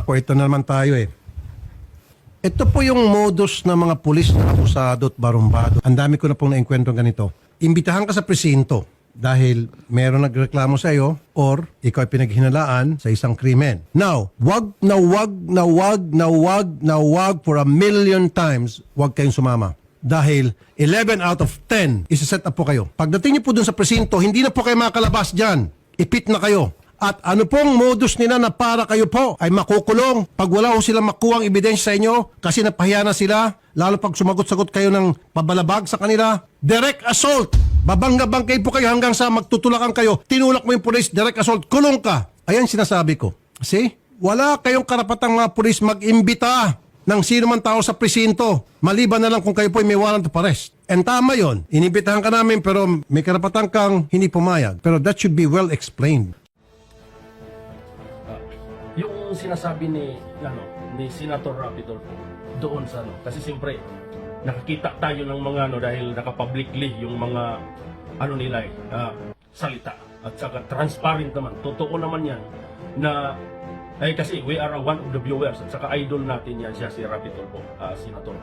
Nako, ito na naman tayo eh. Ito po yung modus ng mga pulis na abusado at barumbado. Ang dami ko na pong naengkwentong ganito. Imbitahan ka sa presinto dahil meron nagreklamo sa iyo or ikaw ay pinaghinalaan sa isang krimen. Now, wag for a million times, wag kayong sumama. Dahil 11 out of 10, isa-set up po kayo. Pagdating niyo po dun sa presinto, hindi na po kayo makakalabas dyan. Ipit na kayo. At ano pong modus nila na para kayo po ay makukulong pag wala ho silang makuhang ebidensya sa inyo kasi napahiya na sila, lalo pag sumagot-sagot kayo ng pabalabag sa kanila. Direct assault. Babangga-bangkay po kayo hanggang sa magtutulakan kayo. Tinulak mo yung police, direct assault, kulong ka. Ayan sinasabi ko. See? Wala kayong karapatang mga police mag-imbita ng sino man tao sa presinto. Maliban na lang kung kayo po may warrant of arrest. And tama yon. Inibitahan ka namin pero may karapatan kang hindi pumayag. Pero that should be well explained. Yung sinasabi ni Senator Rapidol doon sa kasi siyempre nakakita tayo ng mga dahil nakapublicly yung mga nila salita at saka transparent naman, totoo naman yan na kasi we are one of the viewers at saka idol natin yan siya si Rapidol Senator.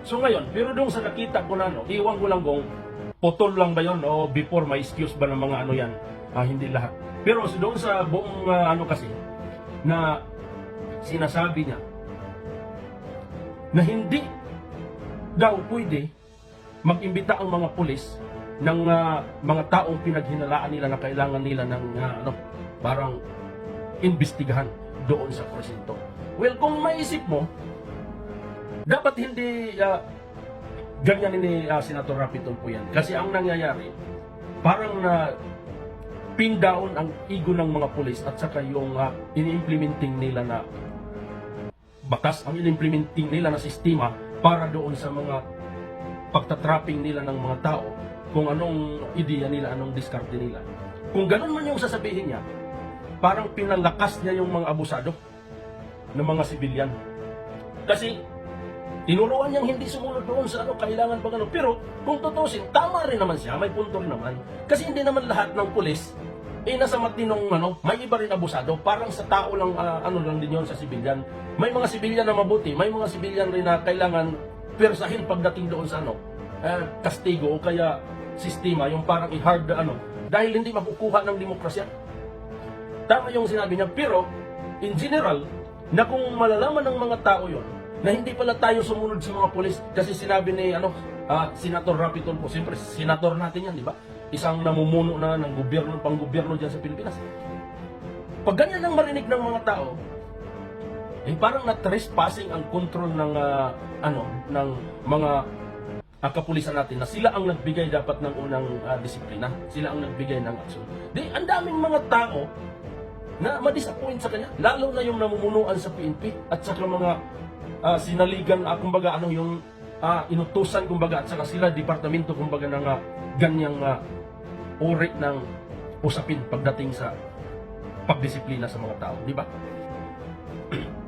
So ngayon, pero doon sa nakita ko iwan ko lang kung potol lang ba yun o before may excuse ba ng mga yan, hindi lahat. Pero doon sa buong kasi na sinasabi niya na hindi daw pwede mag-imbita ang mga pulis ng mga taong pinaghinalaan nila na kailangan nila ng parang imbestigahan doon sa presinto. Well, kung maisip mo, dapat hindi ganyan ni Senator Rapidol po yan. Kasi ang nangyayari, parang pin down ang ego ng mga pulis at saka yung ini-implementing nila na batas, ang ini-implementing nila na sistema para doon sa mga pagtatrapping nila ng mga tao, kung anong ideya nila, anong diskarte nila. Kung ganun man yung sasabihin niya, parang pinalakas niya yung mga abusado ng mga sibilyan. Kasi tinuruan niyang hindi sumunod doon sa kailangan pag pero kung tutusin, tama rin naman siya, may punto rin naman. Kasi hindi naman lahat ng pulis nasa matinong may iba rin abusado. Parang sa tao lang, lang din yun sa sibilyan. May mga sibilyan na mabuti, may mga sibilyan rin na kailangan persahin pagdating doon sa kastigo o kaya sistema, yung parang i-hard dahil hindi makukuha ng demokrasya. Tama yung sinabi niya, pero in general, na kung malalaman ng mga tao yon na hindi pala tayo sumunod sa mga pulis, kasi sinabi ni Senator Rapidol po, siyempre senator natin yan, di ba? Isang namumuno na ng gobyerno, pang-gobyerno dyan sa Pilipinas. Pag ganyan ang marinig ng mga tao, parang na-trespassing ang control ng ng mga kapulisan natin na sila ang nagbigay dapat ng unang disiplina, sila ang nagbigay ng aksyon. Ang daming mga tao na ma-disappoint sa kanya, lalo na yung namumunuan sa PNP at saka mga sinaligan, kumbaga yung inutusan, kumbaga, at saka sila departamento, kumbaga, ng ganyang uri ng usapin pagdating sa pagdisiplina sa mga tao, di ba?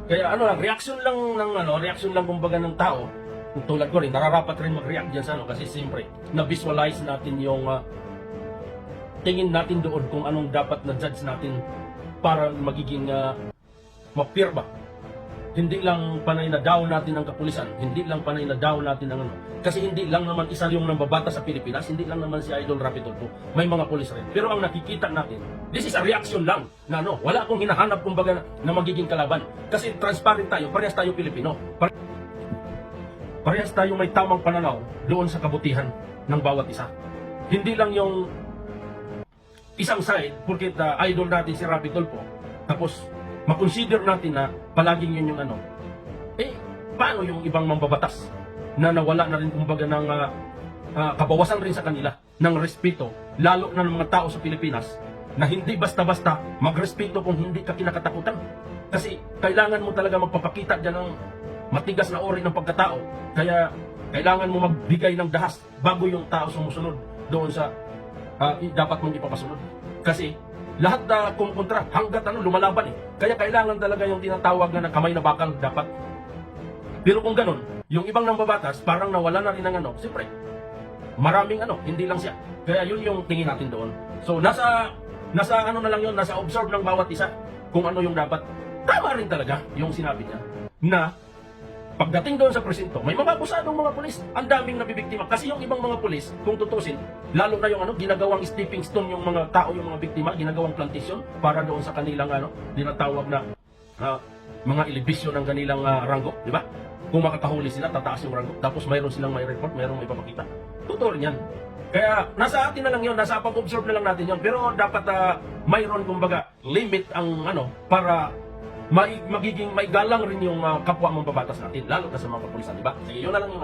Kaya reaction lang kumbaga ng tao, tulad ko rin, nararapat rin mag-react dyan sa kasi siyempre, na-visualize natin yung tingin natin doon kung anong dapat na judge natin para magiging mapirma. Hindi lang panay na down natin ang kapulisan, hindi lang panay na down natin ang kasi hindi lang naman isa yung nambabata sa Pilipinas, hindi lang naman si Idol Rapidol po, may mga pulis rin. Pero ang nakikita natin, this is a reaction lang na wala akong hinahanap kumbaga na magiging kalaban. Kasi transparent tayo, parehas tayo Pilipino. Parehas tayo may tamang pananaw doon sa kabutihan ng bawat isa. Hindi lang yung isang side, porque idol natin si Rapidol po, tapos makonsider natin na palaging yun yung paano yung ibang mambabatas na nawala na rin kumbaga ng kabawasan rin sa kanila ng respeto, lalo na ng mga tao sa Pilipinas na hindi basta-basta magrespeto kung hindi ka kinakatakutan. Kasi kailangan mo talaga magpapakita dyan ng matigas na uri ng pagkatao, kaya kailangan mo magbigay ng dahas bago yung tao sumusunod doon sa dapat mong ipapasunod. Kasi lahat na kumukontra hanggat lumalaban Kaya kailangan talaga yung tinatawag na kamay na bakal dapat. Pero kung ganun, yung ibang nambabatas parang nawala na rin ng siyempre, maraming hindi lang siya. Kaya yun yung tingin natin doon. So nasa na lang yun, nasa observe ng bawat isa kung ano yung dapat. tama rin talaga yung sinabi niya na pagdating doon sa presinto, may mga abusadong mga pulis, ang daming nabibiktima. Kasi yung ibang mga pulis, kung tutusin, lalo na yung ginagawang stepping stone yung mga tao, yung mga biktima, ginagawang plantation para doon sa kanilang dinatawag na mga elevation ng kanilang ranggo, di ba? Kung makakahuli sila, tataas yung ranggo. Tapos mayroon silang may report, mayroong may papakita. Totoo rin yan. Kaya nasa atin na lang yun, nasa pag-observe na lang natin yun. Pero dapat mayroon kumbaga limit ang para magiging may galang rin yung kapwa mong babatas natin, lalo na sa mga kapulisan, di ba? Sige, yun na lang yung